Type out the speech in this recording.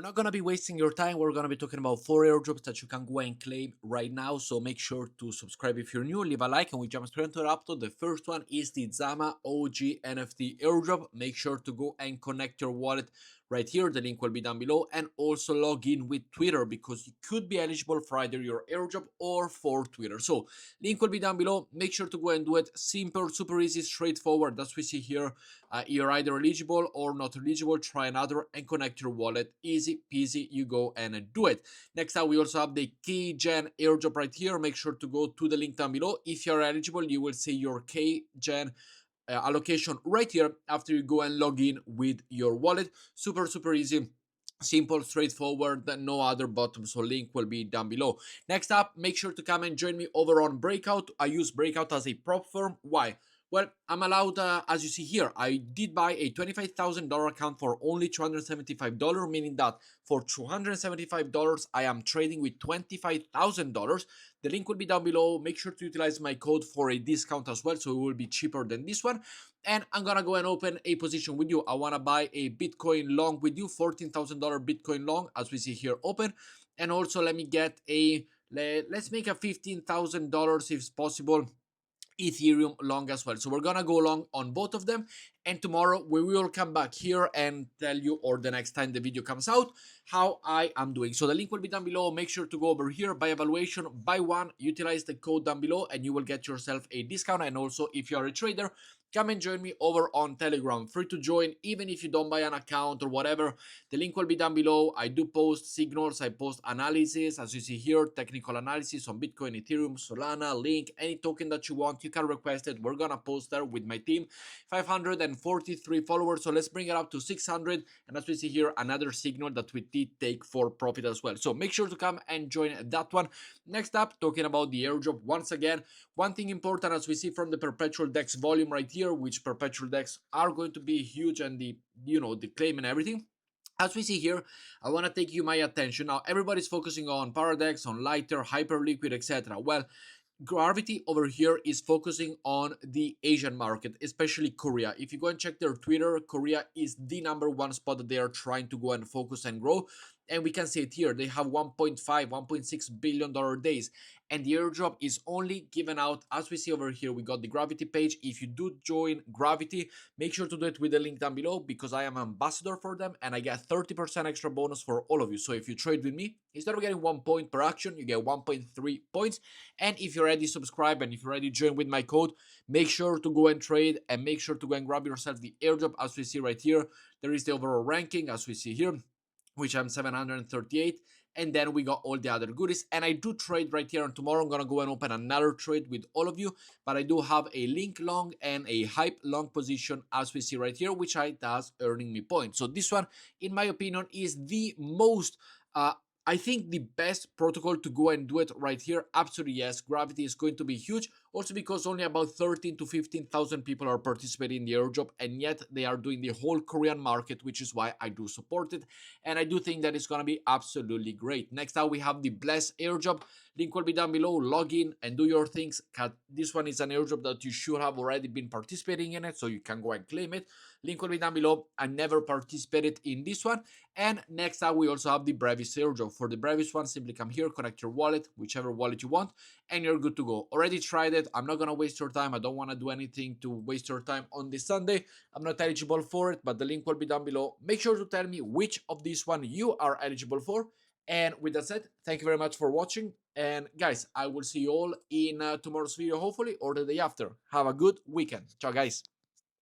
We're not going to be wasting your time. We're going to be talking about 4 airdrops that you can go and claim right now. So make sure to subscribe if you're new, leave a like, and we jump straight into the upload. The first one is the Zama OG NFT airdrop. Make sure to go and connect your wallet right here. The link will be down below, and also log in with Twitter because you could be eligible for either your airdrop or for Twitter. So link will be down below. Make sure to go and do it. Simple, super easy, straightforward. That's what we see here. You're either eligible or not eligible. Try another and connect your wallet. Easy peasy, you go and do it. Next up, we also have the Kgen airdrop right here. Make sure to go to the link down below. If you're eligible, you will see your Kgen allocation right here after you go and log in with your wallet. Super easy, simple, straightforward, no other button, so link will be down below. Next up, make sure to come and join me over on Breakout. I use Breakout as a prop firm. Why? Well, I'm allowed, as you see here, I did buy a $25,000 account for only $275, meaning that for $275, I am trading with $25,000. The link will be down below. Make sure to utilize my code for a discount as well, so it will be cheaper than this one. And I'm gonna go and open a position with you. I wanna buy a Bitcoin long with you, $14,000 Bitcoin long, as we see here, open. And also let me get a, let's make a $15,000 if possible, Ethereum long as well. So we're gonna go long on both of them, and tomorrow we will come back here and tell you, or the next time the video comes out, how I am doing. So the link will be down below. Make sure to go over here, buy evaluation, buy one, utilize the code down below, and you will get yourself a discount. And also, if you are a trader, come and join me over on Telegram. Free to join, even if you don't buy an account or whatever. The link will be down below. I do post signals, I post analysis, as you see here, technical analysis on Bitcoin, Ethereum, Solana, Link, any token that you want, you can request it. We're gonna post there with my team. 543 followers, so let's bring it up to 600. And as we see here, another signal that we did take for profit as well. So make sure to come and join that one. Next up, talking about the airdrop once again. One thing important, as we see from the perpetual DEX volume right here, which perpetual DEX are going to be huge, and the the claim and everything. As we see here, I want to take you my attention. Now, everybody's focusing on Paradex, on Lighter, Hyperliquid, etc. Well, Gravity over here is focusing on the Asian market, especially Korea. If you go and check their Twitter, Korea is the #1 spot that they are trying to go and focus and grow. And we can see it here. They have 1.5, $1.6 billion days. And the airdrop is only given out, as we see over here. We got the Gravity page. If you do join Gravity, make sure to do it with the link down below, because I am ambassador for them and I get 30% extra bonus for all of you. So if you trade with me, instead of getting 1 point per action, you get 1.3 points. And if you're already subscribed and if you're already joined with my code, make sure to go and trade, and make sure to go and grab yourself the airdrop. As we see right here, there is the overall ranking, as we see here, which I'm 738. And then we got all the other goodies. And I do trade right here, and tomorrow I'm gonna go and open another trade with all of you. But I do have a link long and a hype long position, as we see right here, which I does earning me points. So this one, in my opinion, is the most I think the best protocol to go and do it right here. Absolutely yes, Gravity is going to be huge. Also because only about 13 to 15,000 people are participating in the airdrop, and yet they are doing the whole Korean market, which is why I do support it. And I do think that it's going to be absolutely great. Next up, we have the Bless airdrop. Link will be down below. Log in and do your things. This one is an airdrop that you should have already been participating in it, so you can go and claim it. Link will be down below. I never participated in this one. And next up, we also have the Brevis airdrop. For the Brevis one, simply come here, connect your wallet, whichever wallet you want, and you're good to go. Already tried it. I'm not going to waste your time. I don't want to do anything to waste your time on this Sunday. I'm not eligible for it, but the link will be down below. Make sure to tell me which of these one you are eligible for. And with that said, thank you very much for watching. And guys, I will see you all in tomorrow's video, hopefully, or the day after. Have a good weekend. Ciao, guys.